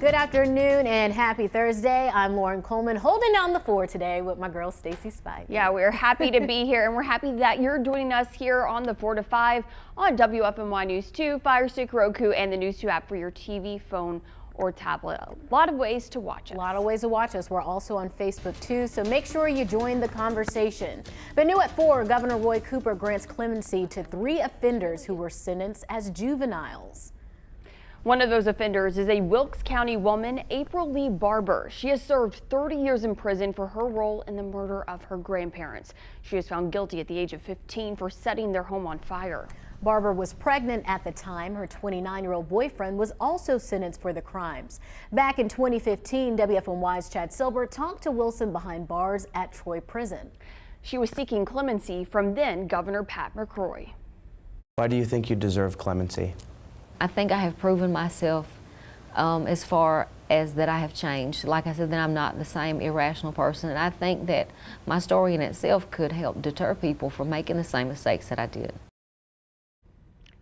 Good afternoon and happy Thursday. I'm Lauren Coleman, holding down the fort today with my girl Stacey Spivey. Yeah, we're happy to be here, and we're happy that you're joining us here on the 4 to 5 on WFMY News 2, Fire Stick, Roku, and the News 2 app for your TV, phone, or tablet. A lot of ways to watch us. A lot of ways to watch us. We're also on Facebook too, so make sure you join the conversation. But new at 4, Governor Roy Cooper grants clemency to 3 offenders who were sentenced as juveniles. One of those offenders is a Wilkes County woman, April Leigh Barber. She has served 30 years in prison for her role in the murder of her grandparents. She was found guilty at the age of 15 for setting their home on fire. Barber was pregnant at the time. Her 29-year-old boyfriend was also sentenced for the crimes. Back in 2015, WFMY's Chad Silbert talked to Wilson behind bars at Troy Prison. She was seeking clemency from then Governor Pat McCrory. Why do you think you deserve clemency? I think I have proven myself as far as that I have changed. Like I said, that I'm not the same irrational person, and I think that my story in itself could help deter people from making the same mistakes that I did.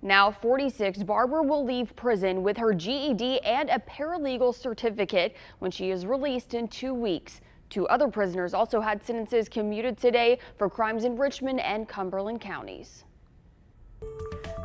Now 46, Barber will leave prison with her GED and a paralegal certificate when she is released in 2 weeks. 2 other prisoners also had sentences commuted today for crimes in Richmond and Cumberland counties.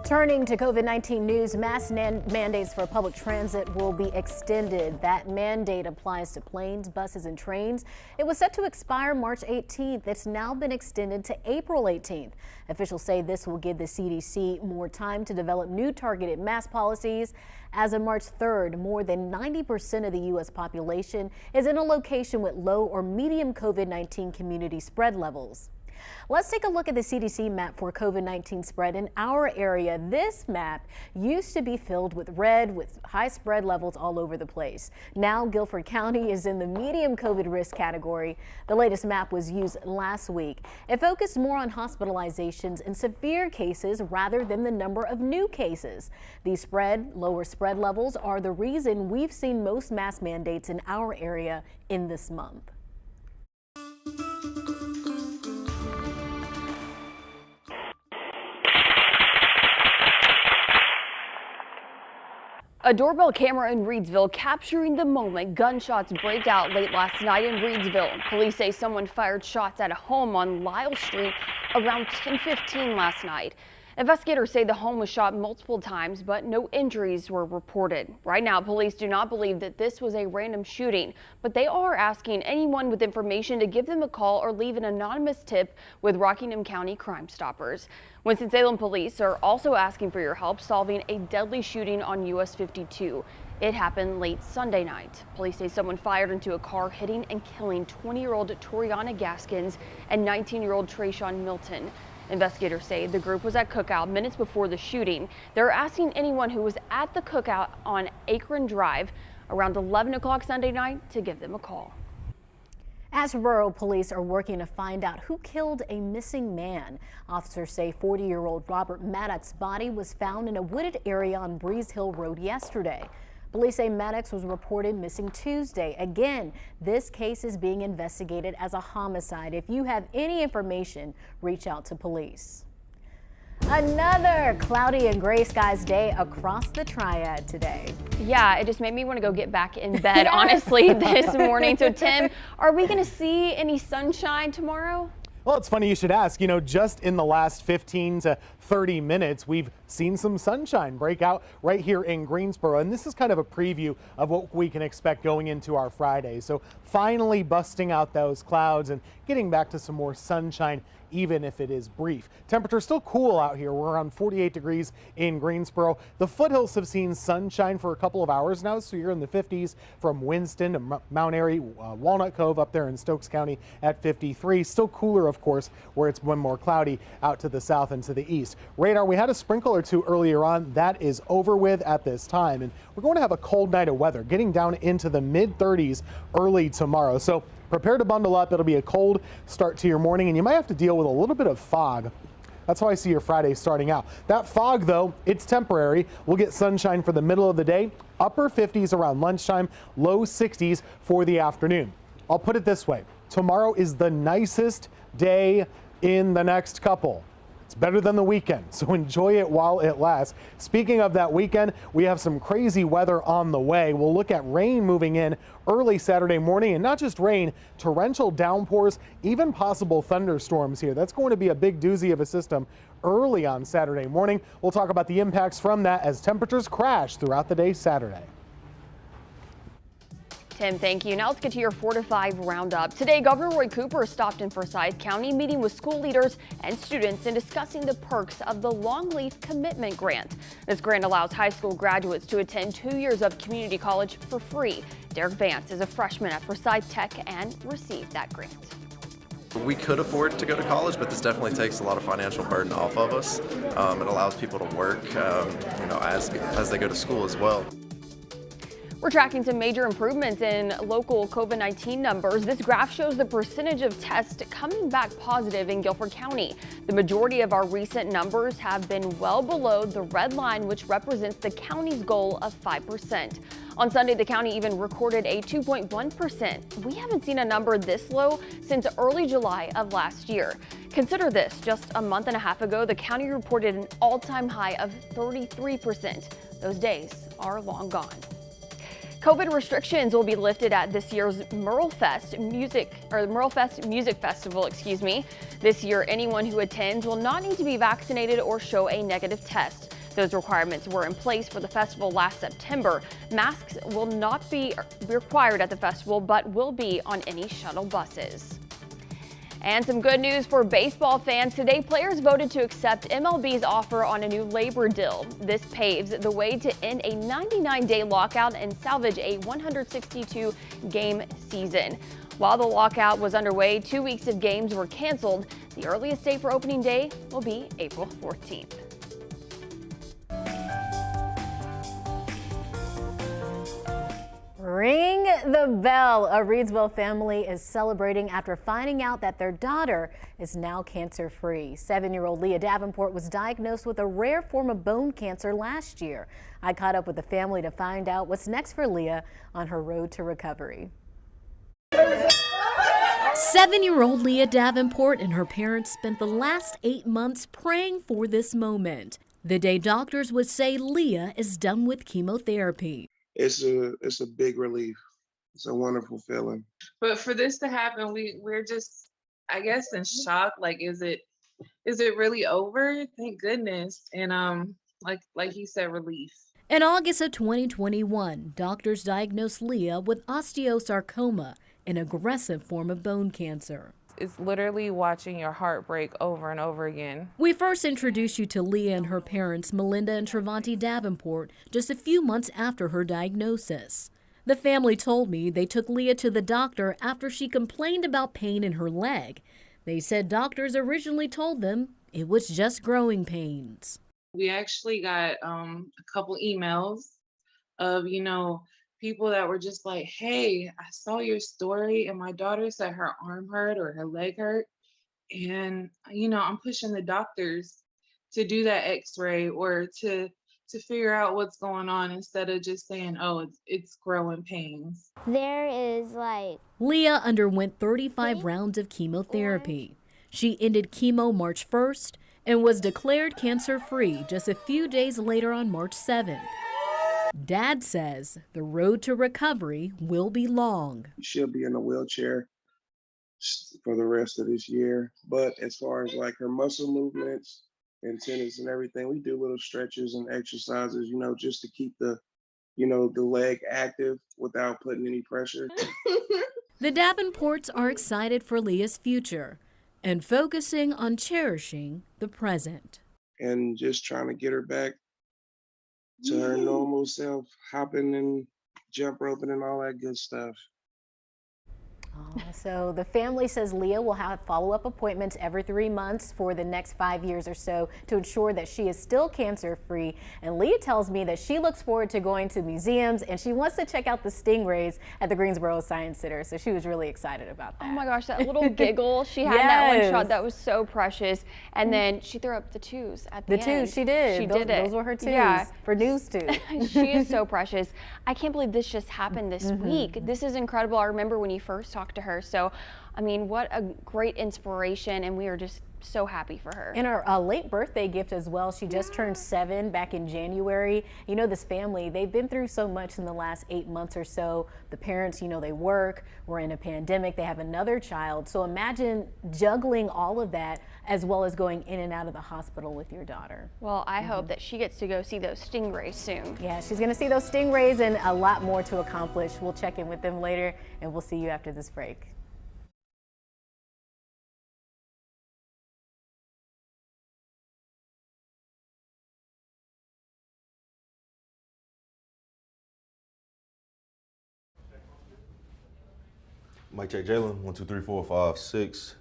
Turning to COVID-19 news, mask mandates for public transit will be extended. That mandate applies to planes, buses, and trains. It was set to expire March 18th. It's now been extended to April 18th. Officials say this will give the CDC more time to develop new targeted mask policies. As of March 3rd, more than 90% of the U.S. population is in a location with low or medium COVID-19 community spread levels. Let's take a look at the CDC map for COVID-19 spread in our area. This map used to be filled with red with high spread levels all over the place. Now Guilford County is in the medium COVID risk category. The latest map was used last week. It focused more on hospitalizations and severe cases rather than the number of new cases. These lower spread levels are the reason we've seen most mask mandates in our area in this month. A doorbell camera in Reedsville capturing the moment gunshots break out late last night in Reedsville. Police say someone fired shots at a home on Lyle Street around 10:15 last night. Investigators say the home was shot multiple times, but no injuries were reported. Right now, police do not believe that this was a random shooting, but they are asking anyone with information to give them a call or leave an anonymous tip with Rockingham County Crime Stoppers. Winston-Salem police are also asking for your help solving a deadly shooting on US 52. It happened late Sunday night. Police say someone fired into a car, hitting and killing 20-year-old Toriana Gaskins and 19-year-old Trayshawn Milton. Investigators say the group was at cookout minutes before the shooting. They're asking anyone who was at the cookout on Akron Drive around 11 o'clock Sunday night to give them a call. Asheboro police are working to find out who killed a missing man. Officers say 40-year-old Robert Maddox's body was found in a wooded area on Breeze Hill Road yesterday. Police say Maddox was reported missing Tuesday. Again, this case is being investigated as a homicide. If you have any information, reach out to police. Another cloudy and gray skies day across the Triad today. Yeah, it just made me want to go get back in bed, honestly, this morning. So, Tim, are we going to see any sunshine tomorrow? Well, it's funny you should ask. You know, just in the last 15 to 30 minutes, we've seen some sunshine break out right here in Greensboro. And this is kind of a preview of what we can expect going into our Friday. So finally busting out those clouds and getting back to some more sunshine, even if it is brief. Temperature's still cool out here. We're around 48 degrees in Greensboro. The foothills have seen sunshine for a couple of hours now, so you're in the 50s from Winston to Mount Airy, Walnut Cove up there in Stokes County at 53. Still cooler, of course, where it's been more cloudy out to the south and to the east. Radar, we had a sprinkle or two earlier on. That is over with at this time, and we're going to have a cold night of weather, getting down into the mid-30s early tomorrow. So prepare to bundle up. It'll be a cold start to your morning, and you might have to deal with a little bit of fog. That's how I see your Friday starting out. That fog, though, it's temporary. We'll get sunshine for the middle of the day, upper 50s around lunchtime, low 60s for the afternoon. I'll put it this way. Tomorrow is the nicest day in the next couple. It's better than the weekend, so enjoy it while it lasts. Speaking of that weekend, we have some crazy weather on the way. We'll look at rain moving in early Saturday morning, and not just rain, torrential downpours, even possible thunderstorms here. That's going to be a big doozy of a system early on Saturday morning. We'll talk about the impacts from that as temperatures crash throughout the day Saturday. Tim, thank you. Now let's get to your 4 to 5 roundup. Today, Governor Roy Cooper stopped in Forsyth County, meeting with school leaders and students and discussing the perks of the Longleaf Commitment Grant. This grant allows high school graduates to attend 2 years of community college for free. Derek Vance is a freshman at Forsyth Tech and received that grant. We could afford to go to college, but this definitely takes a lot of financial burden off of us. It allows people to work, as they go to school as well. We're tracking some major improvements in local COVID-19 numbers. This graph shows the percentage of tests coming back positive in Guilford County. The majority of our recent numbers have been well below the red line, which represents the county's goal of 5%. On Sunday, the county even recorded a 2.1%. We haven't seen a number this low since early July of last year. Consider this, just a month and a half ago, the county reported an all-time high of 33%. Those days are long gone. COVID restrictions will be lifted at this year's Merle Fest Music Festival, This year, anyone who attends will not need to be vaccinated or show a negative test. Those requirements were in place for the festival last September. Masks will not be required at the festival, but will be on any shuttle buses. And some good news for baseball fans. Today, players voted to accept MLB's offer on a new labor deal. This paves the way to end a 99-day lockout and salvage a 162-game season. While the lockout was underway, 2 weeks of games were canceled. The earliest date for opening day will be April 14th. Ring the bell. A Reedsville family is celebrating after finding out that their daughter is now cancer-free. 7-year-old Leah Davenport was diagnosed with a rare form of bone cancer last year. I caught up with the family to find out what's next for Leah on her road to recovery. 7-year-old Leah Davenport and her parents spent the last 8 months praying for this moment. The day doctors would say Leah is done with chemotherapy. It's a big relief. It's a wonderful feeling. But for this to happen, we're just, I guess, in shock. Like, is it really over? Thank goodness. And like he said, relief. In August of 2021, doctors diagnosed Leah with osteosarcoma, an aggressive form of bone cancer. It's literally watching your heart break over and over again. We first introduced you to Leah and her parents, Melinda and Travanti Davenport, just a few months after her diagnosis. The family told me they took Leah to the doctor after she complained about pain in her leg. They said doctors originally told them it was just growing pains. We actually got a couple emails of, people that were just like, hey, I saw your story and my daughter said her arm hurt or her leg hurt. And, I'm pushing the doctors to do that x-ray or to figure out what's going on instead of just saying, oh, it's growing pains. There is Leah underwent 35 rounds of chemotherapy. She ended chemo March 1st and was declared cancer-free just a few days later on March 7th. Dad says the road to recovery will be long. She'll be in a wheelchair for the rest of this year. But as far as her muscle movements and tennis and everything, we do little stretches and exercises, just to keep the leg active without putting any pressure. The Davenports are excited for Leah's future and focusing on cherishing the present. And just trying to get her back to her normal self, hopping and jump roping and all that good stuff. So the family says Leah will have follow-up appointments every 3 months for the next 5 years or so to ensure that she is still cancer-free. And Leah tells me that she looks forward to going to museums and she wants to check out the stingrays at the Greensboro Science Center. So she was really excited about that. Oh my gosh, that little giggle she had in that one shot, that was so precious. And then she threw up the twos at the end. The twos, she did. She did it. Those were her twos for news too. She is so precious. I can't believe this just happened this week. This is incredible. I remember when you first talked to her. So, I mean, what a great inspiration, and we are just so happy for her. And her late birthday gift as well. She just turned 7 back in January. You know, this family, they've been through so much in the last 8 months or so. The parents, you know, they work, we're in a pandemic, they have another child. So imagine juggling all of that as well as going in and out of the hospital with your daughter. Well, I hope that she gets to go see those stingrays soon. Yeah, she's going to see those stingrays and a lot more to accomplish. We'll check in with them later, and we'll see you after this break. Mic check, Jalen. 1, 2, 3, 4, 5, 6.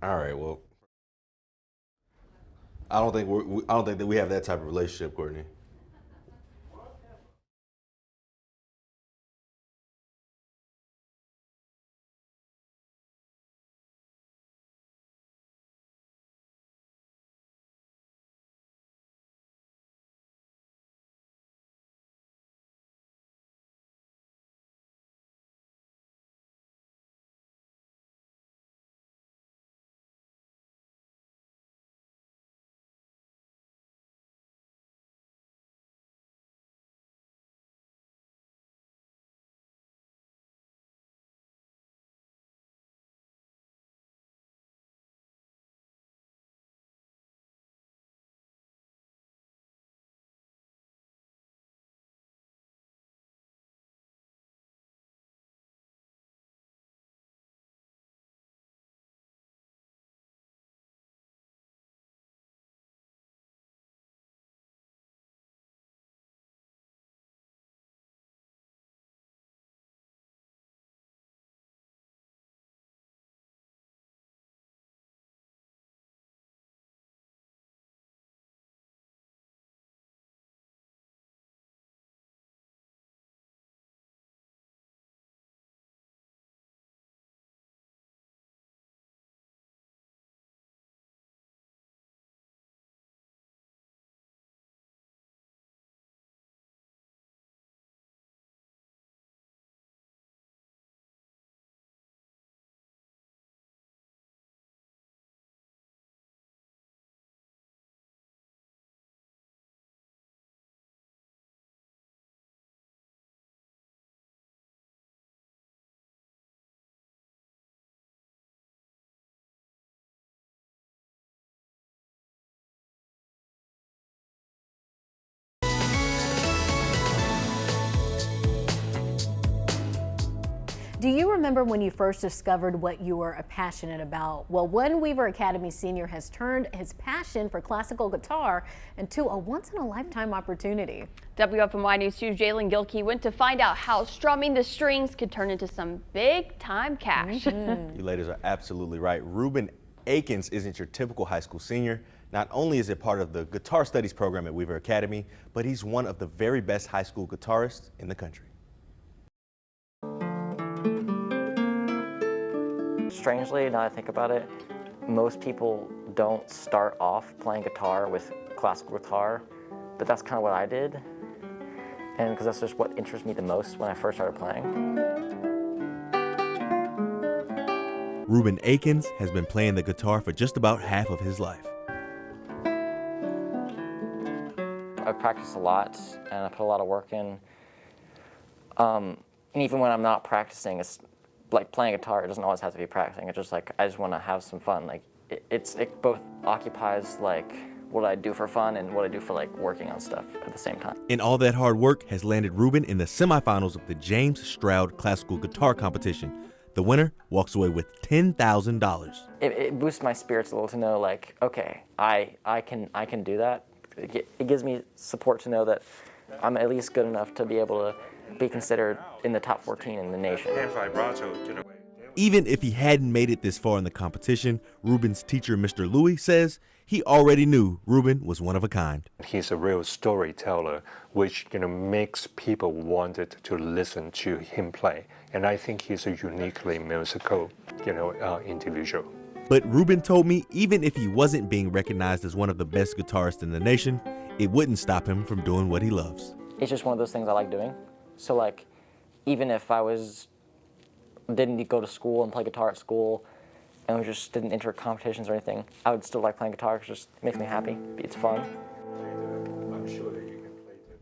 All right. Well, I don't think that we have that type of relationship, Courtney. Do you remember when you first discovered what you were passionate about? Well, one Weaver Academy senior has turned his passion for classical guitar into a once-in-a-lifetime opportunity. WFMY News 2's Jalen Gilkey went to find out how strumming the strings could turn into some big-time cash. You ladies are absolutely right. Ruben Akins isn't your typical high school senior. Not only is it part of the guitar studies program at Weaver Academy, but he's one of the very best high school guitarists in the country. Strangely, now that I think about it, most people don't start off playing guitar with classical guitar, but that's kind of what I did, and because that's just what interests me the most when I first started playing. Ruben Akins has been playing the guitar for just about half of his life. I practice a lot, and I put a lot of work in, and even when I'm not practicing, it's like playing guitar, it doesn't always have to be practicing. It's just like, I just want to have some fun. Like, it both occupies like what I do for fun and what I do for like working on stuff at the same time. And all that hard work has landed Ruben in the semifinals of the James Stroud Classical Guitar Competition. The winner walks away with $10,000. It boosts my spirits a little to know, like, okay, I can do that. It gives me support to know that I'm at least good enough to be able to be considered in the top 14 in the nation. Even if he hadn't made it this far in the competition, Ruben's teacher, Mr. Louis, says he already knew Ruben was one of a kind. He's a real storyteller, which makes people wanted to listen to him play. And I think he's a uniquely musical, individual. But Ruben told me even if he wasn't being recognized as one of the best guitarists in the nation, it wouldn't stop him from doing what he loves. It's just one of those things I like doing. So like, even if I didn't go to school and play guitar at school, and we just didn't enter competitions or anything, I would still like playing guitar because it just makes me happy. It's fun. I'm sure that you can play too.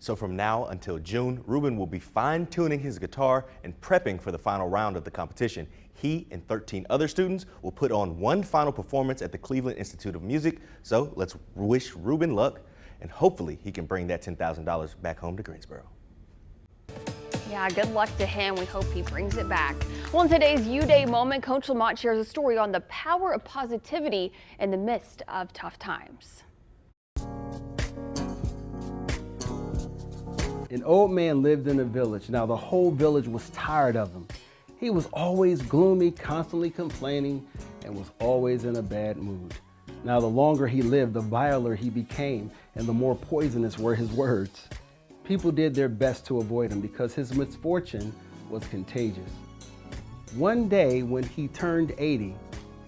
So from now until June, Ruben will be fine-tuning his guitar and prepping for the final round of the competition. He and 13 other students will put on one final performance at the Cleveland Institute of Music. So let's wish Ruben luck, and hopefully he can bring that $10,000 back home to Greensboro. Yeah, good luck to him. We hope he brings it back. Well, in today's U-Day moment, Coach Lamont shares a story on the power of positivity in the midst of tough times. An old man lived in a village. Now the whole village was tired of him. He was always gloomy, constantly complaining, and was always in a bad mood. Now the longer he lived, the viler he became, and the more poisonous were his words. People did their best to avoid him because his misfortune was contagious. One day when he turned 80,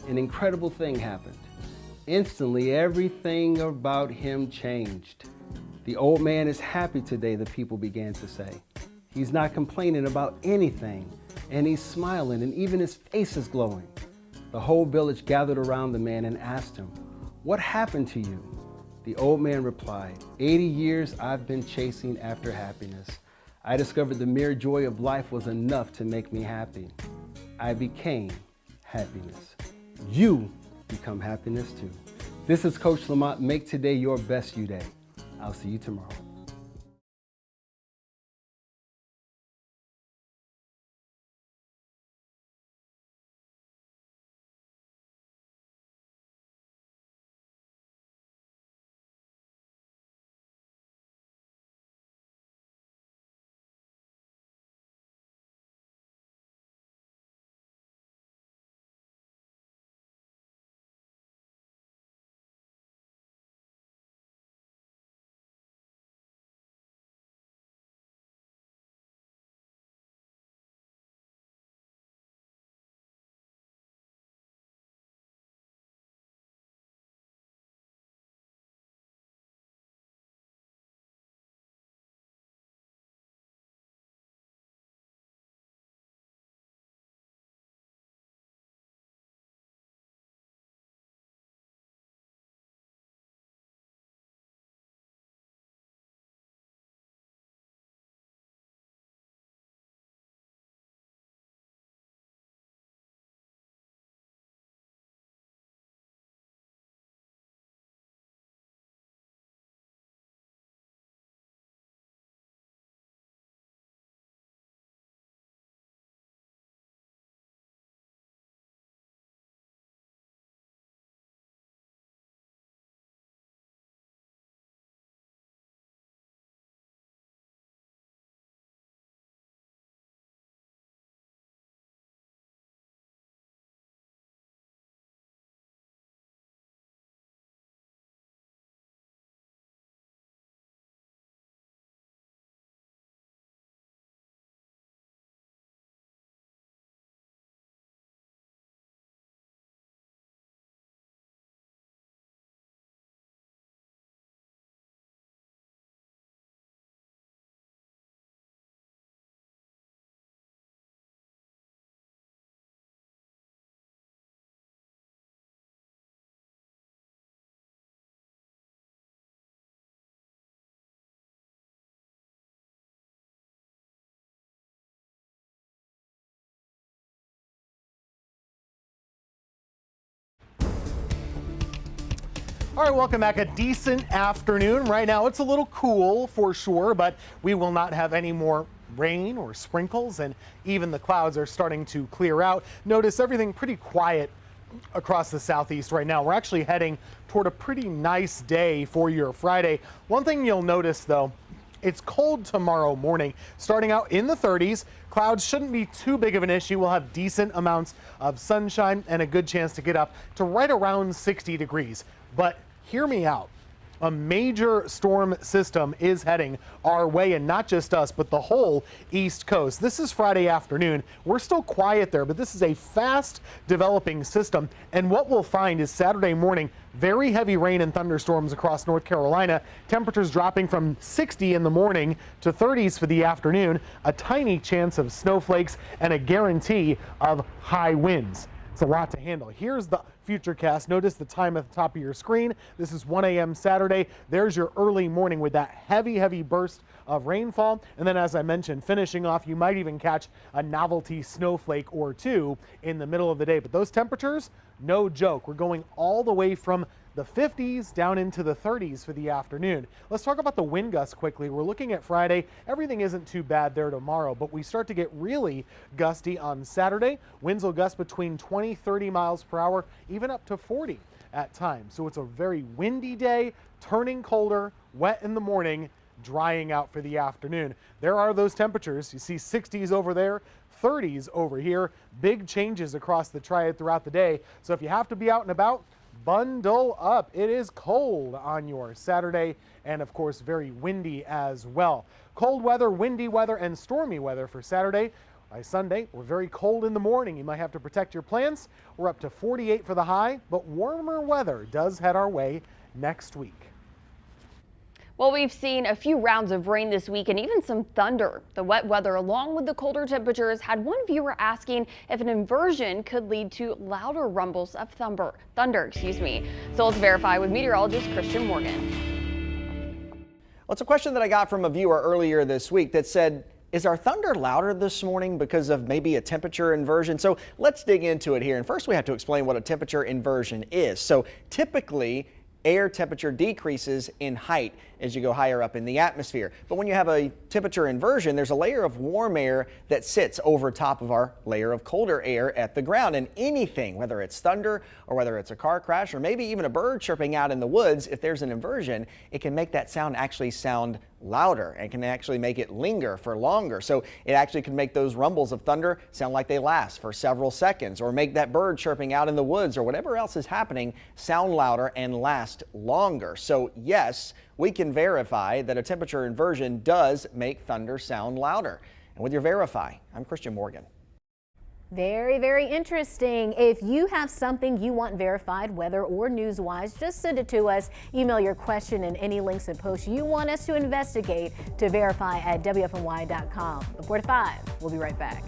an incredible thing happened. Instantly, everything about him changed. The old man is happy today, the people began to say. He's not complaining about anything, and he's smiling, and even his face is glowing. The whole village gathered around the man and asked him, "What happened to you?" The old man replied, 80 years I've been chasing after happiness. I discovered the mere joy of life was enough to make me happy. I became happiness. You become happiness too. This is Coach Lamont. Make today your best U-Day. I'll see you tomorrow. All right, welcome back. A decent afternoon. Right now it's a little cool for sure, but we will not have any more rain or sprinkles, and even the clouds are starting to clear out. Notice everything pretty quiet across the southeast right now. We're actually heading toward a pretty nice day for your Friday. One thing you'll notice though, it's cold tomorrow morning, starting out in the 30s. Clouds shouldn't be too big of an issue. We'll have decent amounts of sunshine and a good chance to get up to right around 60 degrees. But hear me out. A major storm system is heading our way, and not just us, but the whole East Coast. This is Friday afternoon. We're still quiet there, but this is a fast developing system. And what we'll find is Saturday morning, very heavy rain and thunderstorms across North Carolina. Temperatures dropping from 60 in the morning to 30s for the afternoon. A tiny chance of snowflakes and a guarantee of high winds. It's a lot to handle. Here's the futurecast. Notice the time at the top of your screen. This is 1 a.m. Saturday. There's your early morning with that heavy burst of rainfall. And then, as I mentioned, finishing off, you might even catch a novelty snowflake or two in the middle of the day. But those temperatures, no joke. We're going all the way from the 50s down into the 30s for the afternoon. Let's talk about the wind gusts quickly. We're looking at Friday. Everything isn't too bad there tomorrow, but we start to get really gusty on Saturday. Winds will gust between 20, 30 miles per hour, even up to 40 at times. So it's a very windy day, turning colder, wet in the morning, drying out for the afternoon. There are those temperatures. You see 60s over there, 30s over here. Big changes across the triad throughout the day. So if you have to be out and about, bundle up. It is cold on your Saturday, and of course very windy as well. Cold weather, windy weather, and stormy weather for Saturday. By Sunday, we're very cold in the morning. You might have to protect your plants. We're up to 48 for the high, but warmer weather does head our way next week. Well, we've seen a few rounds of rain this week and even some thunder. The wet weather along with the colder temperatures had one viewer asking if an inversion could lead to louder rumbles of thunder. So let's verify with meteorologist Christian Morgan. Well, it's a question that I got from a viewer earlier this week that said, is our thunder louder this morning because of maybe a temperature inversion? So let's dig into it here. And first we have to explain what a temperature inversion is. So typically, air temperature decreases in height as you go higher up in the atmosphere. But when you have a temperature inversion, there's a layer of warm air that sits over top of our layer of colder air at the ground. And anything, whether it's thunder or whether it's a car crash or maybe even a bird chirping out in the woods, if there's an inversion, it can make that sound actually sound louder and can actually make it linger for longer. So it actually can make those rumbles of thunder sound like they last for several seconds, or make that bird chirping out in the woods or whatever else is happening sound louder and last longer. So yes, we can verify that a temperature inversion does make thunder sound louder. And with your Verify, I'm Christian Morgan. Very interesting. If you have something you want verified, weather or news-wise, just send it to us. Email your question and any links and posts you want us to investigate to verify@WFNY.com. The 4 to 5. We'll be right back.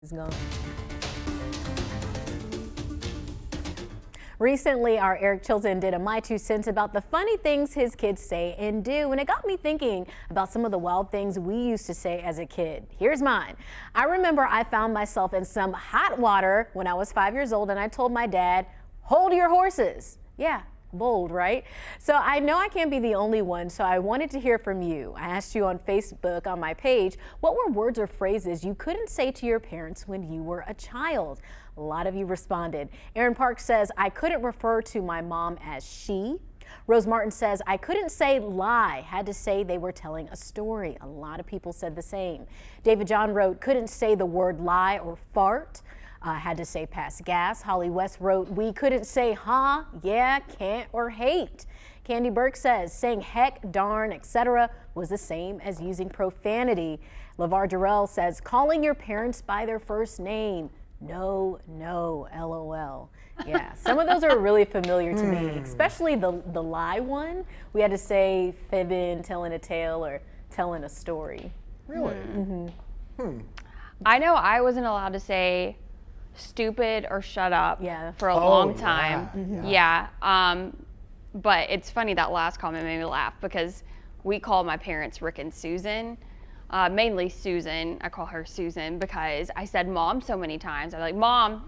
He's gone. Recently, our Eric Chilton did a My 2 Cents about the funny things his kids say and do, and it got me thinking about some of the wild things we used to say as a kid. Here's mine. I remember I found myself in some hot water when I was 5 years old, and I told my dad, "Hold your horses." Yeah. Bold, right? So I know I can't be the only one, so I wanted to hear from you. I asked you on Facebook on my page, what were words or phrases you couldn't say to your parents when you were a child? A lot of you responded. Aaron Park says, I couldn't refer to my mom as she. Rose Martin says, I couldn't say lie, had to say they were telling a story. A lot of people said the same. David John wrote, couldn't say the word lie or fart. Had to say pass gas. Holly West wrote, we couldn't say huh, yeah, can't, or hate. Candy Burke says saying heck, darn, etc. was the same as using profanity. LeVar Durrell says calling your parents by their first name. No, LOL. Yeah, some of those are really familiar to me, especially the lie one. We had to say fibbing, telling a tale, or telling a story. Really? I know I wasn't allowed to say stupid or shut up for a long time. But it's funny, that last comment made me laugh because we call my parents Rick and Susan. Mainly Susan. I call her Susan because I said mom so many times. I'm like,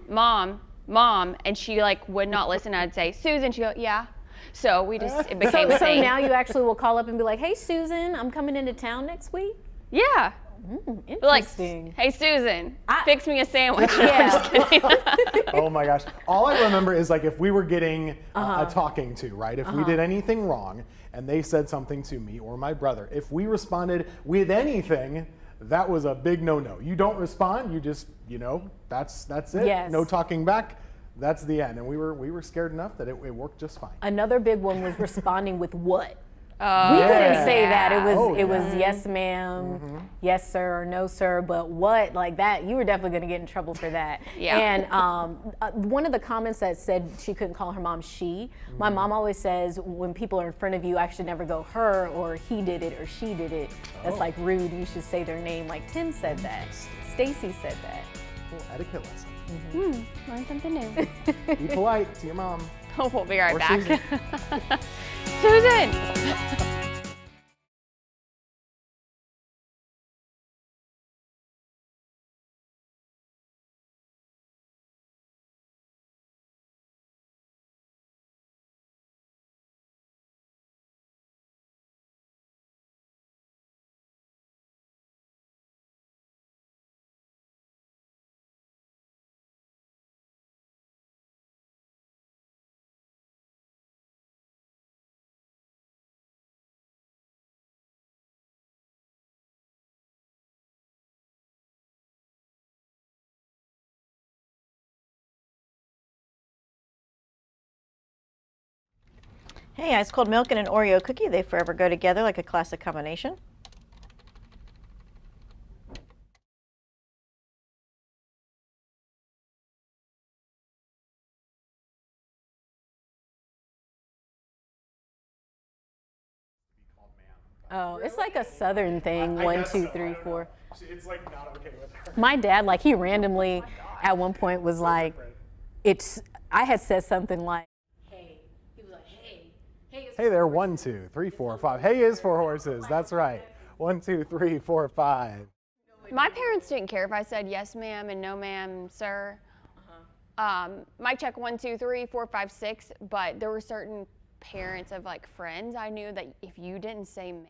mom, and she like would not listen. I'd say Susan. She'd go, yeah. So we just, it became a thing. So now you actually will call up and be like, hey Susan, I'm coming into town next week? Yeah. Interesting. Like, hey Susan, fix me a sandwich. Oh my gosh. All I remember is like if we were getting a talking to, right? If we did anything wrong and they said something to me or my brother, if we responded with anything, that was a big no-no. You don't respond, you just, that's it. Yes. No talking back. That's the end. And we were scared enough that it worked just fine. Another big one was responding with what? We couldn't say that. It was yes ma'am, yes sir, or no sir, but what, like that, you were definitely going to get in trouble for that. Yeah. And one of the comments that said she couldn't call her mom she, my mom always says when people are in front of you, I should never go her or he did it or she did it. That's like rude. You should say their name. Like Tim said that. Stacy said that. Cool etiquette lesson. Learn something new. Be polite to your mom. Oh, we'll be right Or back. Susan. Susan! Hey, ice cold milk and an Oreo cookie, they forever go together like a classic combination. Oh, it's like a Southern thing. I 1, guess 2, so. 3, 4. It's like not okay with her. My dad, like he randomly at one point was like, I had said something like, hey. He was like, hey. Hey there, 1, 2, 3, 4, 5. Hey is for horses. That's right. 1, 2, 3, 4, 5. My parents didn't care if I said yes ma'am and no ma'am, sir. Mic check 1, 2, 3, 4, 5, 6, but there were certain parents of like friends I knew that if you didn't say ma'am,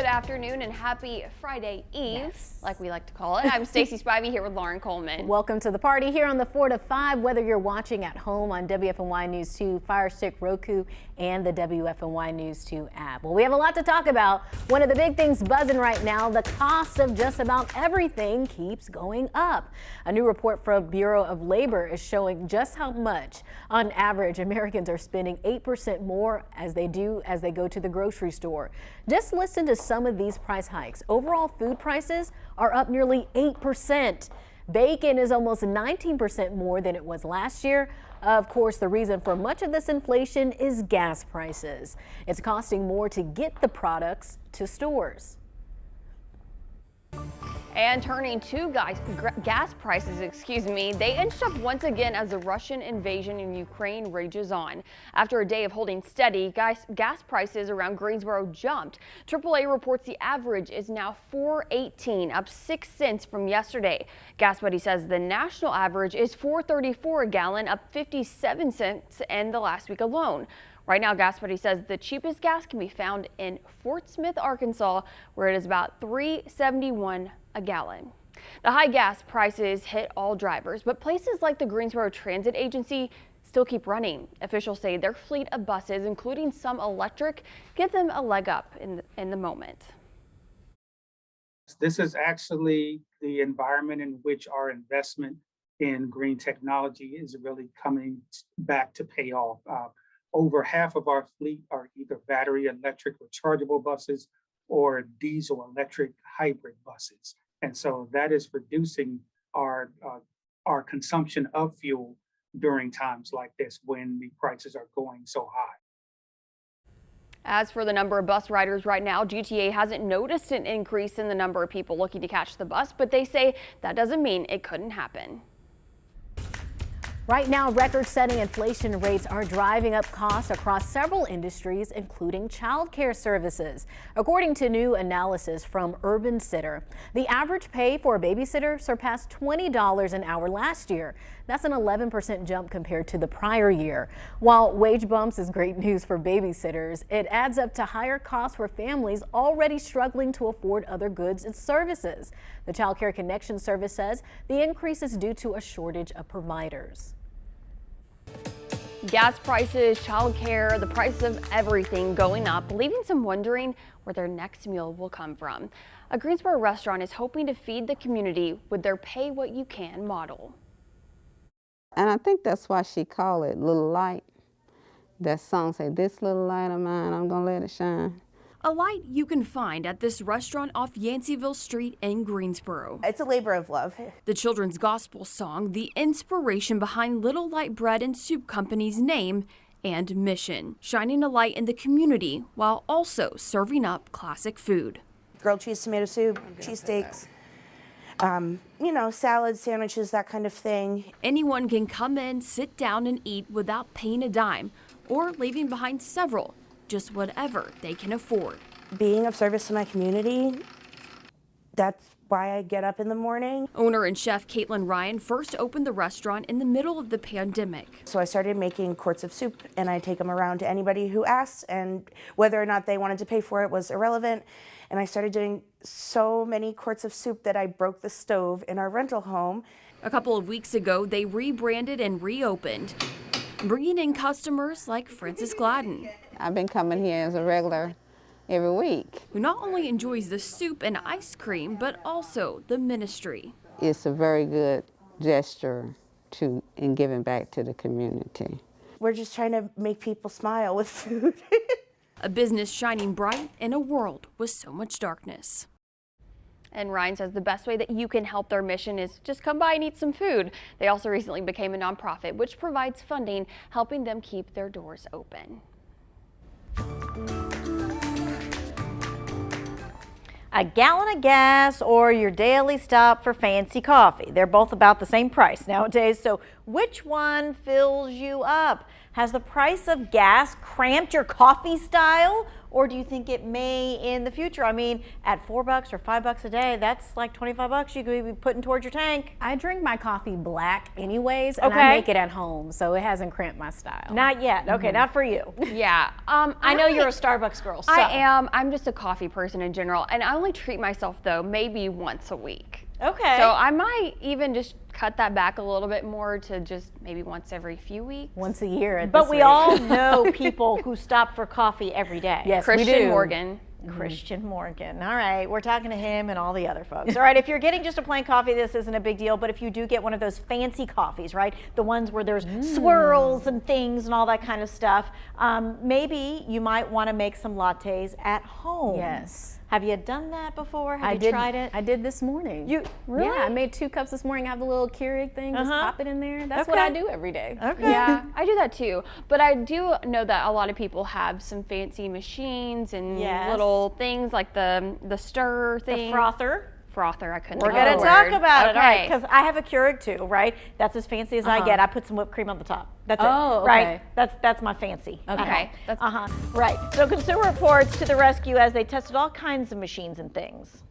afternoon and happy Friday Eve, like we like to call it. I'm Stacey Spivey here with Lauren Coleman. Welcome to the party here on the 4 to 5, whether you're watching at home on WFNY News 2, Fire Stick, Roku, and the WFNY News 2 app. Well, we have a lot to talk about. One of the big things buzzing right now, the cost of just about everything keeps going up. A new report from Bureau of Labor is showing just how much, on average, Americans are spending 8% more as they go to the grocery store. Just listen to some of these price hikes. Overall food prices are up nearly 8%. Bacon is almost 19% more than it was last year. Of course, the reason for much of this inflation is gas prices. It's costing more to get the products to stores. And turning to gas prices, they inched up once again as the Russian invasion in Ukraine rages on. After a day of holding steady, gas prices around Greensboro jumped. AAA reports the average is now $4.18, up 6 cents from yesterday. Gas Buddy says the national average is $4.34 a gallon, up 57 cents in the last week alone. Right now, Gas Buddy says the cheapest gas can be found in Fort Smith, Arkansas, where it is about $3.71 a gallon. The high gas prices hit all drivers, but places like the Greensboro Transit Agency still keep running. Officials say their fleet of buses, including some electric, give them a leg up in the moment. This is actually the environment in which our investment in green technology is really coming back to pay off. Over half of our fleet are either battery electric rechargeable buses or diesel electric hybrid buses. And so that is reducing our consumption of fuel during times like this when the prices are going so high. As for the number of bus riders right now, GTA hasn't noticed an increase in the number of people looking to catch the bus, but they say that doesn't mean it couldn't happen. Right now, record-setting inflation rates are driving up costs across several industries, including child care services. According to new analysis from Urban Sitter, the average pay for a babysitter surpassed $20 an hour last year. That's an 11% jump compared to the prior year. While wage bumps is great news for babysitters, it adds up to higher costs for families already struggling to afford other goods and services. The Child Care Connection Service says the increase is due to a shortage of providers. Gas prices, childcare, the price of everything going up, leaving some wondering where their next meal will come from. A Greensboro restaurant is hoping to feed the community with their pay what you can model. And I think that's why she called it Little Light. That song say, "This little light of mine, I'm gonna let it shine." A light you can find at this restaurant off Yanceyville Street in Greensboro. It's a labor of love. The children's gospel song, the inspiration behind Little Light Bread and Soup Company's name and mission, shining a light in the community while also serving up classic food. Grilled cheese tomato soup, cheesesteaks, salads, sandwiches, that kind of thing. Anyone can come in, sit down and eat without paying a dime or leaving behind several. Just whatever they can afford. Being of service to my community, that's why I get up in the morning. Owner and chef Caitlin Ryan first opened the restaurant in the middle of the pandemic. So I started making quarts of soup and I take them around to anybody who asks, and whether or not they wanted to pay for it was irrelevant. And I started doing so many quarts of soup that I broke the stove in our rental home. A couple of weeks ago, they rebranded and reopened, bringing in customers like Francis Gladden. I've been coming here as a regular every week. Who not only enjoys the soup and ice cream, but also the ministry. It's a very good gesture in giving back to the community. We're just trying to make people smile with food. A business shining bright in a world with so much darkness. And Ryan says the best way that you can help their mission is just come by and eat some food. They also recently became a nonprofit which provides funding, helping them keep their doors open. A gallon of gas or your daily stop for fancy coffee. They're both about the same price nowadays, so which one fills you up? Has the price of gas cramped your coffee style? or do you think it may in the future? I mean, at $4 or $5 a day, that's like 25 bucks you could be putting towards your tank. I drink my coffee black anyways, and I make it at home, so it hasn't cramped my style. Not yet. Okay, not for you. Yeah. I know you're a Starbucks girl. So. I am. I'm just a coffee person in general, and I only treat myself though maybe once a week. Okay. So I might even just cut that back a little bit more to just maybe once every few weeks. Once a year at But this we rate. all know people who stop for coffee every day. Yes, Christian we do. Morgan. Christian Morgan. All right, we're talking to him and all the other folks. All right, if you're getting just a plain coffee, this isn't a big deal, but if you do get one of those fancy coffees, right, the ones where there's swirls and things and all that kind of stuff, maybe you might want to make some lattes at home. Yes. Have you done that before? Have I you did, tried it? I did this morning. You really? Yeah, I made 2 cups this morning. I have the little Keurig thing, just pop it in there. That's what Okay. I do every day. Okay. Yeah, I do that too. But I do know that a lot of people have some fancy machines and Yes. little things like the stir thing. The frother. Frother, I couldn't We're think going of to the talk word. about it, all right, Okay. because I have a Keurig too, right? That's as fancy as I get. I put some whipped cream on the top. That's Oh, it, right? okay. That's my fancy. Okay. Right. So Consumer Reports to the rescue as they tested all kinds of machines and things.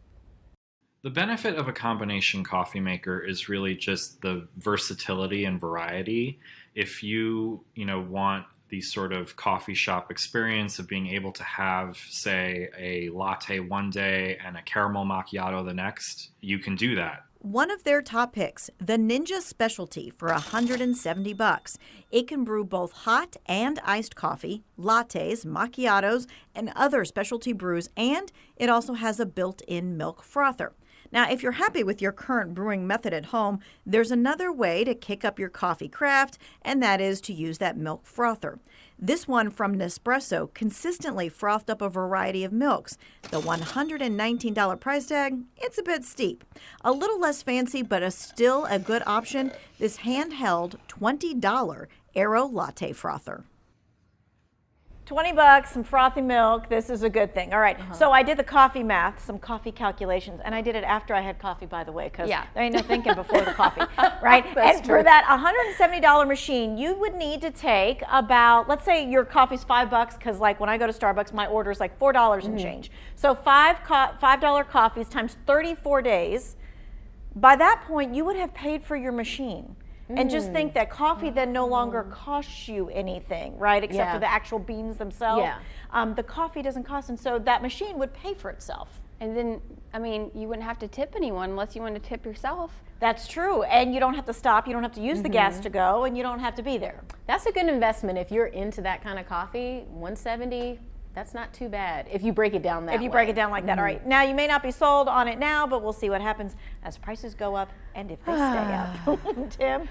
The benefit of a combination coffee maker is really just the versatility and variety. If you want the sort of coffee shop experience of being able to have, say, a latte one day and a caramel macchiato the next, you can do that. One of their top picks, the Ninja Specialty for $170. It can brew both hot and iced coffee, lattes, macchiatos, and other specialty brews, and it also has a built-in milk frother. Now, if you're happy with your current brewing method at home, there's another way to kick up your coffee craft, and that is to use that milk frother. This one from Nespresso consistently frothed up a variety of milks. The $119 price tag, it's a bit steep. A little less fancy, but still a good option, this handheld $20 Aero Latte Frother. $20, some frothy milk. This is a good thing. All right. So I did the coffee math, some coffee calculations, and I did it after I had coffee, by the way, because there ain't no thinking before the coffee, right? That's and true. for that $170 machine, you would need to take about, let's say your coffee's $5, because like when I go to Starbucks, my order is like $4 and change. So $5 coffees times 34 days. By that point, you would have paid for your machine. And just think that coffee then no longer costs you anything, right? Except for the actual beans themselves. Yeah. The coffee doesn't cost, and so that machine would pay for itself. And then, I mean, you wouldn't have to tip anyone unless you want to tip yourself. That's true. And you don't have to stop. You don't have to use the gas to go, and you don't have to be there. That's a good investment if you're into that kind of coffee. $170. That's not too bad if you break it down that way. If you break it down like that. All right. Now, you may not be sold on it now, but we'll see what happens as prices go up and if they stay up. Tim?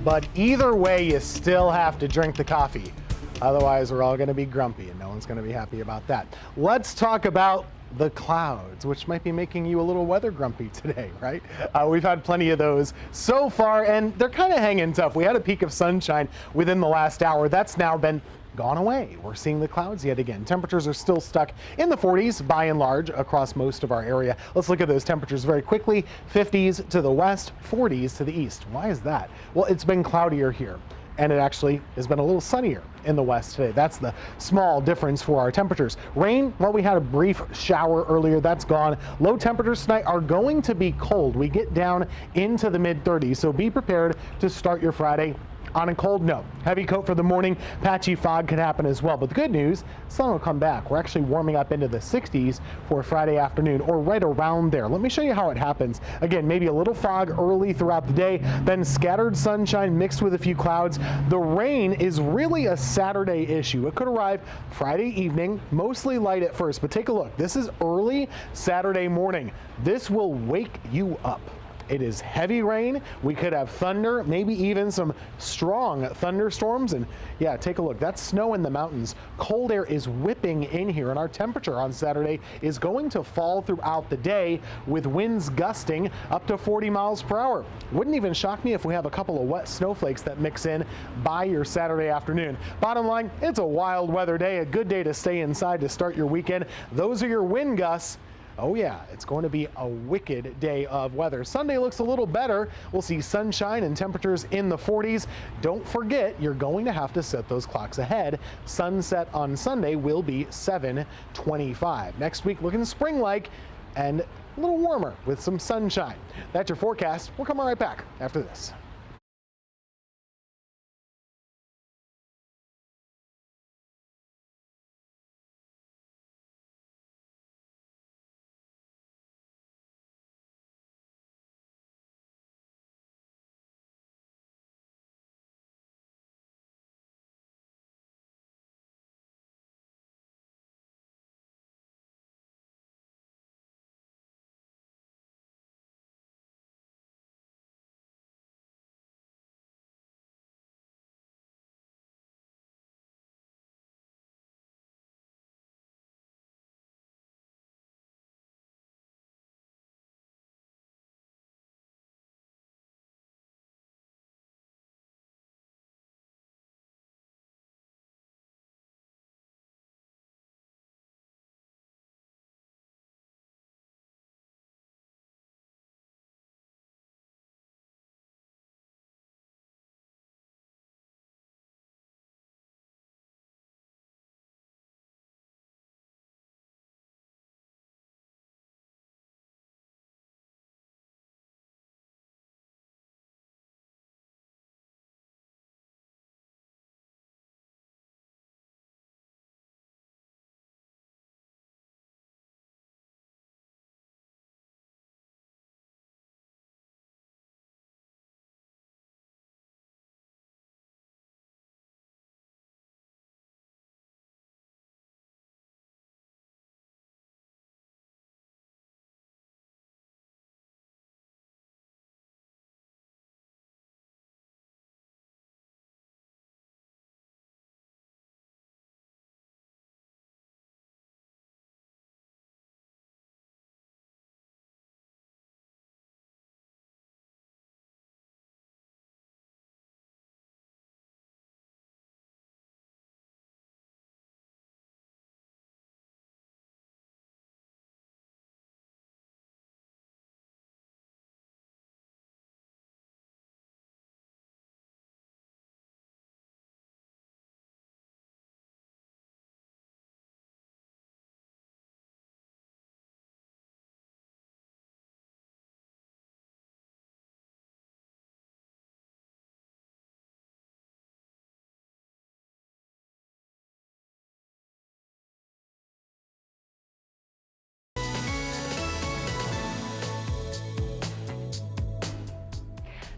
But either way, you still have to drink the coffee. Otherwise, we're all going to be grumpy, and no one's going to be happy about that. Let's talk about the clouds, which might be making you a little weather grumpy today, right? We've had plenty of those so far, and they're kind of hanging tough. We had a peak of sunshine within the last hour. That's now been gone away. We're seeing the clouds yet again. Temperatures are still stuck in the 40s by and large across most of our area. Let's look at those temperatures very quickly. 50s to the west, 40s to the east. Why is that? Well, it's been cloudier here, and it actually has been a little sunnier in the west today. That's the small difference for our temperatures. Rain, well, we had a brief shower earlier. That's gone. Low temperatures tonight are going to be cold. We get down into the mid 30s, so be prepared to start your Friday on a cold note. Heavy coat for the morning. Patchy fog could happen as well. But the good news, sun will come back. We're actually warming up into the 60s for Friday afternoon, or right around there. Let me show you how it happens. Again, maybe a little fog early throughout the day, then scattered sunshine mixed with a few clouds. The rain is really a Saturday issue. It could arrive Friday evening, mostly light at first, but take a look. This is early Saturday morning. This will wake you up. It is heavy rain. We could have thunder, maybe even some strong thunderstorms. And yeah, take a look. That's snow in the mountains. Cold air is whipping in here, and our temperature on Saturday is going to fall throughout the day with winds gusting up to 40 miles per hour. Wouldn't even shock me if we have a couple of wet snowflakes that mix in by your Saturday afternoon. Bottom line, it's a wild weather day, a good day to stay inside to start your weekend. Those are your wind gusts. Oh yeah, it's going to be a wicked day of weather. Sunday looks a little better. We'll see sunshine and temperatures in the 40s. Don't forget, you're going to have to set those clocks ahead. Sunset on Sunday will be 7:25. Next week looking spring-like and a little warmer with some sunshine. That's your forecast. We'll come right back after this.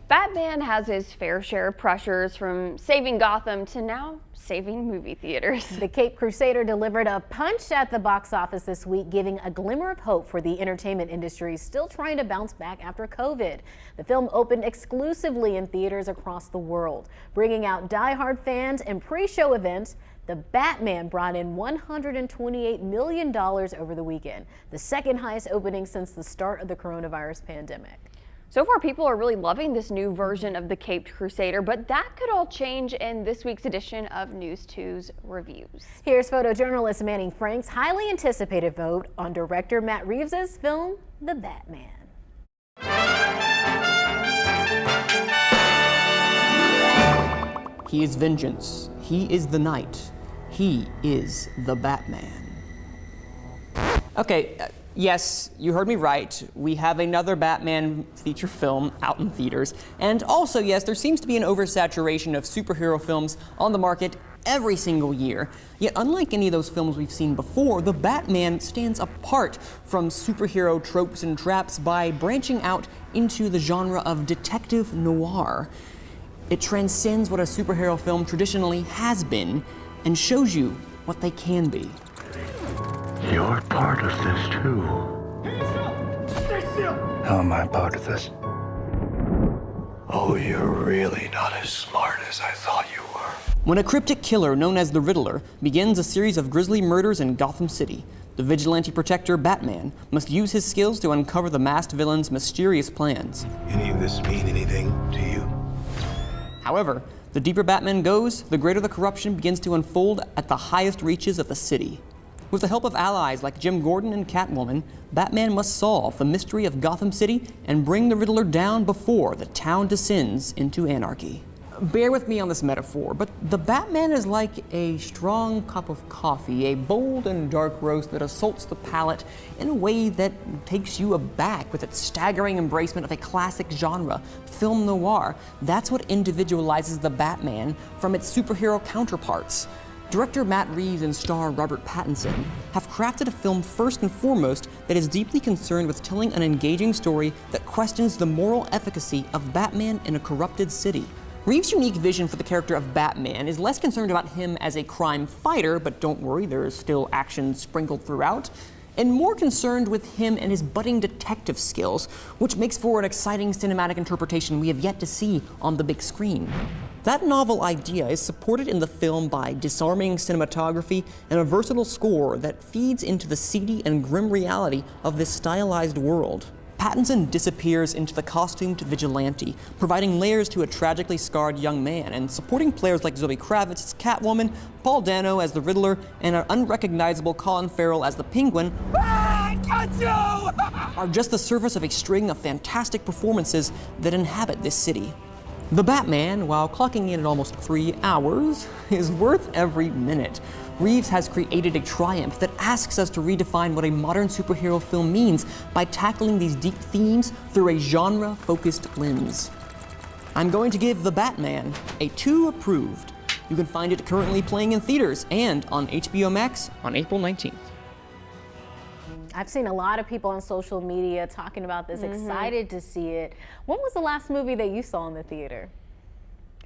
Batman has his fair share of pressures, from saving Gotham to now saving movie theaters. The Caped Crusader delivered a punch at the box office this week, giving a glimmer of hope for the entertainment industry still trying to bounce back after COVID. The film opened exclusively in theaters across the world, bringing out diehard fans and pre-show events. The Batman brought in $128 million over the weekend, the second highest opening since the start of the coronavirus pandemic. So far, people are really loving this new version of the Caped Crusader, but that could all change in this week's edition of News 2's Reviews. Here's photojournalist Manning Frank's highly anticipated vote on director Matt Reeves' film, The Batman. He is vengeance. He is the night. He is the Batman. Okay, yes, you heard me right. We have another Batman feature film out in theaters. And also, yes, there seems to be an oversaturation of superhero films on the market every single year. Yet, unlike any of those films we've seen before, the Batman stands apart from superhero tropes and traps by branching out into the genre of detective noir. It transcends what a superhero film traditionally has been and shows you what they can be. You're part of this too. Stay still! How am I part of this? Oh, you're really not as smart as I thought you were. When a cryptic killer known as the Riddler begins a series of grisly murders in Gotham City, the vigilante protector Batman must use his skills to uncover the masked villain's mysterious plans. Any of this mean anything to you? However, the deeper Batman goes, the greater the corruption begins to unfold at the highest reaches of the city. With the help of allies like Jim Gordon and Catwoman, Batman must solve the mystery of Gotham City and bring the Riddler down before the town descends into anarchy. Bear with me on this metaphor, but the Batman is like a strong cup of coffee, a bold and dark roast that assaults the palate in a way that takes you aback with its staggering embracement of a classic genre, film noir. That's what individualizes the Batman from its superhero counterparts. Director Matt Reeves and star Robert Pattinson have crafted a film first and foremost that is deeply concerned with telling an engaging story that questions the moral efficacy of Batman in a corrupted city. Reeves' unique vision for the character of Batman is less concerned about him as a crime fighter, but don't worry, there is still action sprinkled throughout, and more concerned with him and his budding detective skills, which makes for an exciting cinematic interpretation we have yet to see on the big screen. That novel idea is supported in the film by disarming cinematography and a versatile score that feeds into the seedy and grim reality of this stylized world. Pattinson disappears into the costumed vigilante, providing layers to a tragically scarred young man, and supporting players like Zoe Kravitz as Catwoman, Paul Dano as the Riddler, and an unrecognizable Colin Farrell as the Penguin are just the surface of a string of fantastic performances that inhabit this city. The Batman, while clocking in at almost 3 hours, is worth every minute. Reeves has created a triumph that asks us to redefine what a modern superhero film means by tackling these deep themes through a genre-focused lens. I'm going to give The Batman a 2 approved. You can find it currently playing in theaters and on HBO Max on April 19th. I've seen a lot of people on social media talking about this, excited to see it. When was the last movie that you saw in the theater?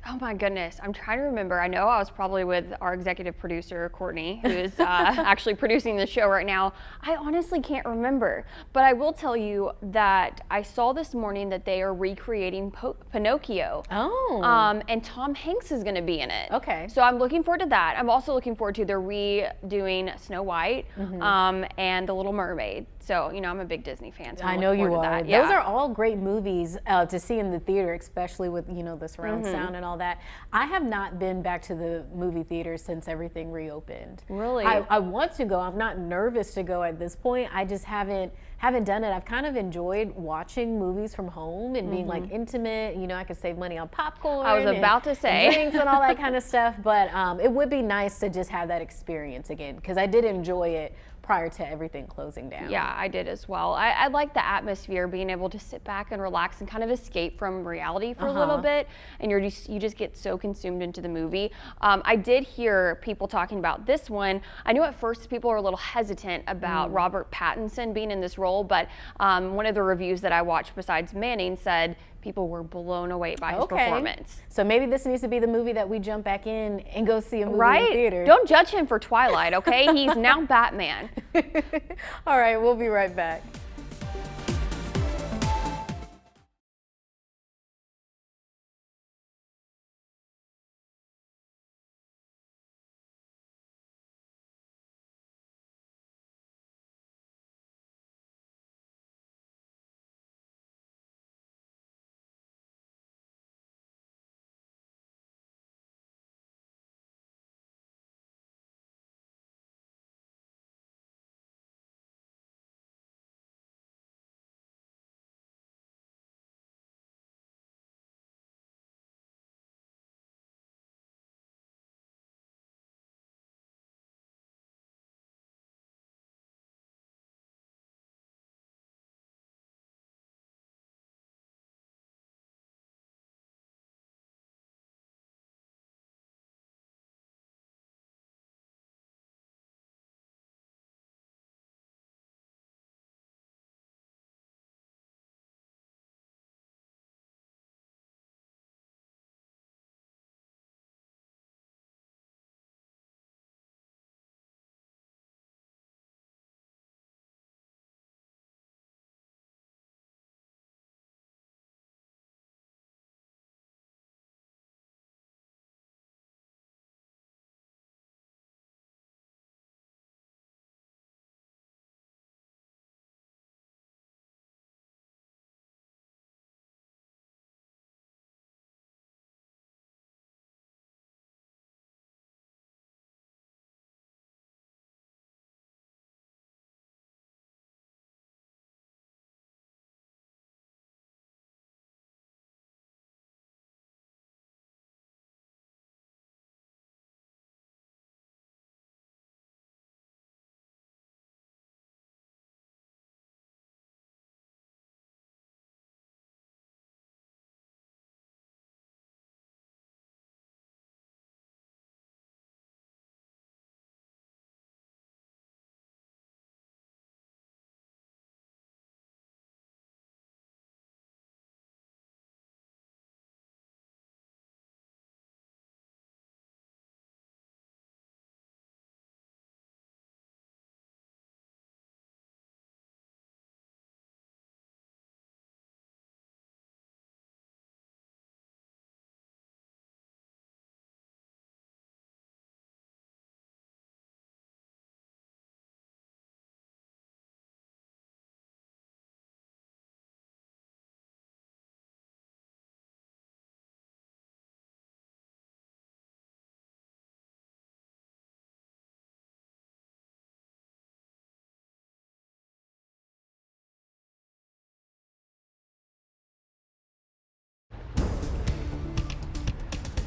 Oh my goodness, I'm trying to remember. I know I was probably with our executive producer, Courtney, who is actually producing the show right now. I honestly can't remember, but I will tell you that I saw this morning that they are recreating Pinocchio. Oh. And Tom Hanks is gonna be in it. Okay. So I'm looking forward to that. I'm also looking forward to they're redoing Snow White and The Little Mermaid. So, you know, I'm a big Disney fan, so I'm I know looking you forward to are. that. Yeah. Those are all great movies to see in the theater, especially with, you know, the surround sound and all that. I have not been back to the movie theater since everything reopened. Really? I want to go. I'm not nervous to go at this point. I just haven't done it. I've kind of enjoyed watching movies from home and being like intimate. You know, I could save money on popcorn. I was about to say. And drinks and all that kind of stuff. But it would be nice to just have that experience again, because I did enjoy it prior to everything closing down. Yeah, I did as well. I like the atmosphere, being able to sit back and relax and kind of escape from reality for a little bit, and you just get so consumed into the movie. I did hear people talking about this one. I knew at first people were a little hesitant about Robert Pattinson being in this role, but one of the reviews that I watched besides Manning said people were blown away by his performance. So maybe this needs to be the movie that we jump back in and go see a movie in the theater. Don't judge him for Twilight, okay? He's now Batman. All right, we'll be right back.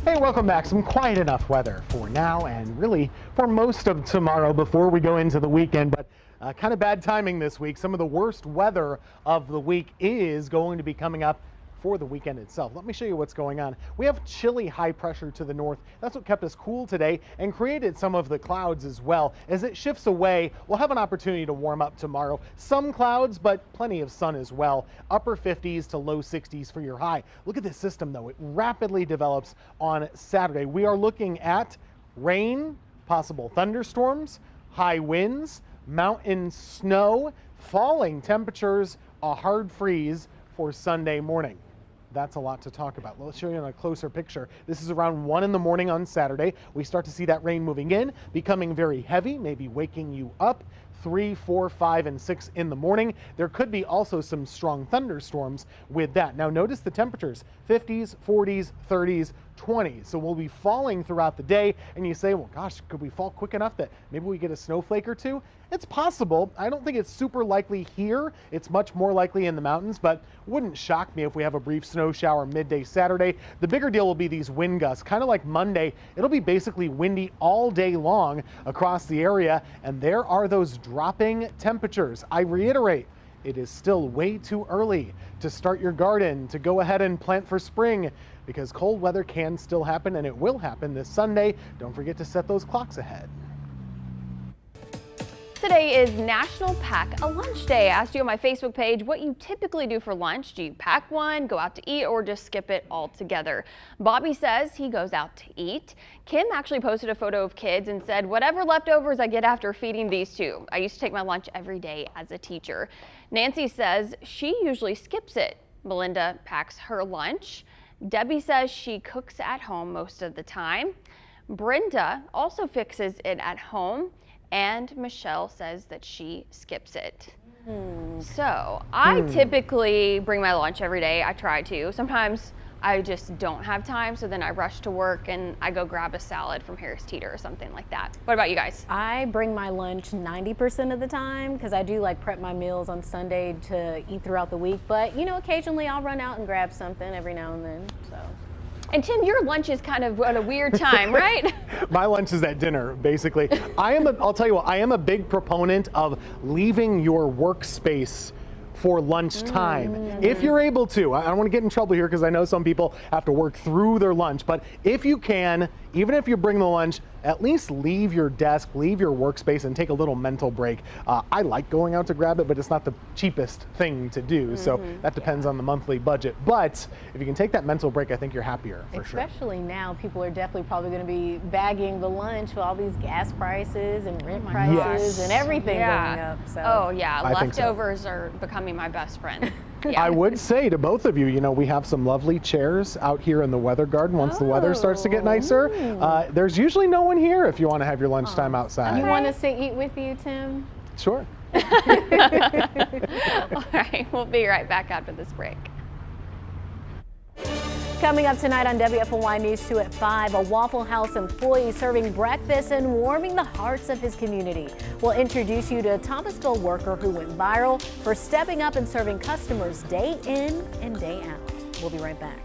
Hey, welcome back. Some quiet enough weather for now and really for most of tomorrow before we go into the weekend, but kind of bad timing this week. Some of the worst weather of the week is going to be coming up for the weekend itself. Let me show you what's going on. We have chilly high pressure to the north. That's what kept us cool today and created some of the clouds as well. As it shifts away, we'll have an opportunity to warm up tomorrow. Some clouds, but plenty of sun as well. Upper 50s to low 60s for your high. Look at this system though. It rapidly develops on Saturday. We are looking at rain, possible thunderstorms, high winds, mountain snow, falling temperatures, a hard freeze for Sunday morning. That's a lot to talk about. Let's show you in a closer picture. This is around 1 in the morning on Saturday. We start to see that rain moving in, becoming very heavy, maybe waking you up. 3, 4, 5, and 6 in the morning. There could be also some strong thunderstorms with that. Now notice the temperatures, 50s, 40s, 30s, 20s. So we'll be falling throughout the day, and you say, well, gosh, could we fall quick enough that maybe we get a snowflake or two? It's possible. I don't think it's super likely here. It's much more likely in the mountains, but wouldn't shock me if we have a brief snow shower midday Saturday. The bigger deal will be these wind gusts, kind of like Monday. It'll be basically windy all day long across the area, and there are those dropping temperatures. I reiterate, it is still way too early to start your garden, to go ahead and plant for spring, because cold weather can still happen, and it will happen this Sunday. Don't forget to set those clocks ahead. Today is National Pack a Lunch Day. I asked you on my Facebook page what you typically do for lunch. Do you pack one, go out to eat, or just skip it altogether? Bobby says he goes out to eat. Kim actually posted a photo of kids and said, whatever leftovers I get after feeding these two. I used to take my lunch every day as a teacher. Nancy says she usually skips it. Melinda packs her lunch. Debbie says she cooks at home most of the time. Brenda also fixes it at home. And Michelle says that she skips it. So I typically bring my lunch every day. I try to. Sometimes I just don't have time, so then I rush to work and I go grab a salad from Harris Teeter or something like that. What about you guys? I bring my lunch 90% of the time because I do like prep my meals on Sunday to eat throughout the week. But, you know, occasionally I'll run out and grab something every now and then. So. And Tim, your lunch is kind of at a weird time, right? My lunch is at dinner, basically. I'll tell you what, I am a big proponent of leaving your workspace for lunchtime. If you're able to. I don't want to get in trouble here because I know some people have to work through their lunch, but if you can, even if you bring the lunch, at least leave your desk, leave your workspace, and take a little mental break. I like going out to grab it, but it's not the cheapest thing to do, so that depends on the monthly budget. But if you can take that mental break, I think you're happier for sure. Especially now, people are definitely probably going to be bagging the lunch with all these gas prices and rent prices and everything going up. So. Oh yeah, I think so. leftovers are becoming my best friend. Yeah. I would say to both of you, you know, we have some lovely chairs out here in the weather garden. Once the weather starts to get nicer, there's usually no one here if you want to have your lunchtime outside. You want us to eat with you, Tim? Sure. All right, we'll be right back after this break. Coming up tonight on WFLY News 2 at 5, a Waffle House employee serving breakfast and warming the hearts of his community. We'll introduce you to a Thomasville worker who went viral for stepping up and serving customers day in and day out. We'll be right back.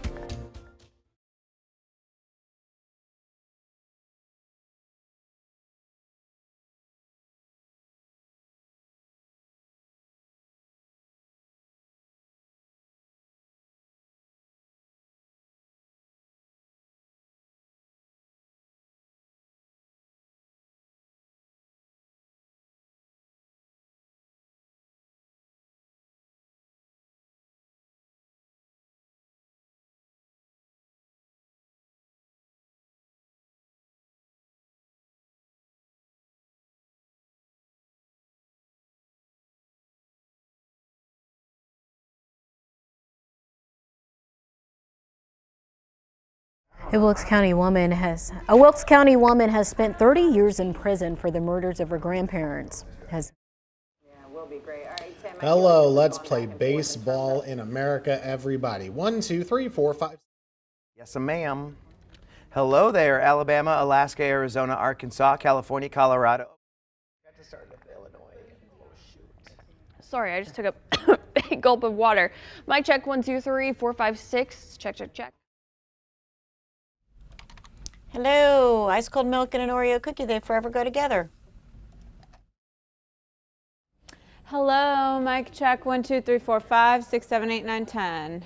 A Wilkes County woman has spent 30 years in prison for the murders of her grandparents. Hello, let's play baseball in America, everybody. 1, 2, 3, 4, 5. Yes, ma'am. Hello there, Alabama, Alaska, Arizona, Arkansas, California, Colorado. Got to start with Illinois. Oh, shoot. Sorry, I just took a big gulp of water. Mic check 1, 2, 3, 4, 5, 6. Check, check, check. Hello, ice cold milk and an Oreo cookie, they forever go together. Hello, mic check 1 2 3 4 5 6 7 8 9 10.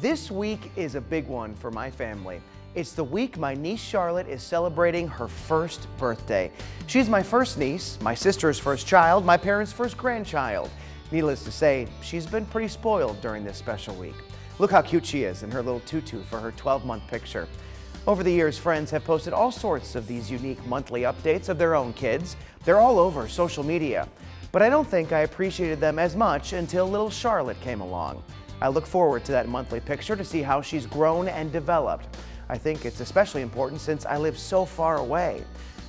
This week is a big one for my family. It's the week my niece Charlotte is celebrating her first birthday. She's my first niece, my sister's first child, my parents' first grandchild. Needless to say, she's been pretty spoiled during this special week. Look how cute she is in her little tutu for her 12-month picture. Over the years, friends have posted all sorts of these unique monthly updates of their own kids. They're all over social media. But I don't think I appreciated them as much until little Charlotte came along. I look forward to that monthly picture to see how she's grown and developed. I think it's especially important since I live so far away.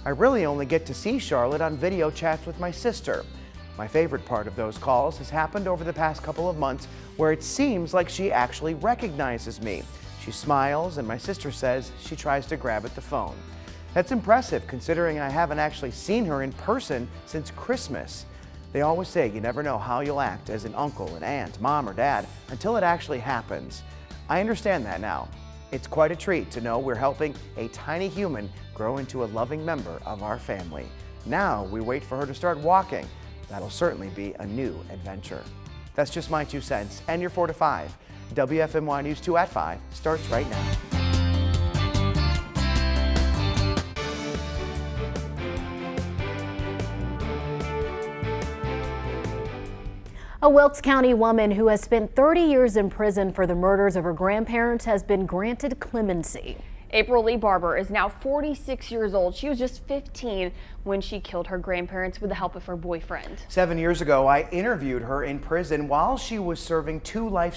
I really only get to see Charlotte on video chats with my sister. My favorite part of those calls has happened over the past couple of months where it seems like she actually recognizes me. She smiles and my sister says she tries to grab at the phone. That's impressive considering I haven't actually seen her in person since Christmas. They always say you never know how you'll act as an uncle, an aunt, mom, or dad until it actually happens. I understand that now. It's quite a treat to know we're helping a tiny human grow into a loving member of our family. Now we wait for her to start walking. That'll certainly be a new adventure. That's just my 2 cents and your 4 to 5. WFMY News 2 at 5 starts right now. A Wilkes County woman who has spent 30 years in prison for the murders of her grandparents has been granted clemency. April Leigh Barber is now 46 years old. She was just 15 when she killed her grandparents with the help of her boyfriend. 7 years ago, I interviewed her in prison while she was serving 2 life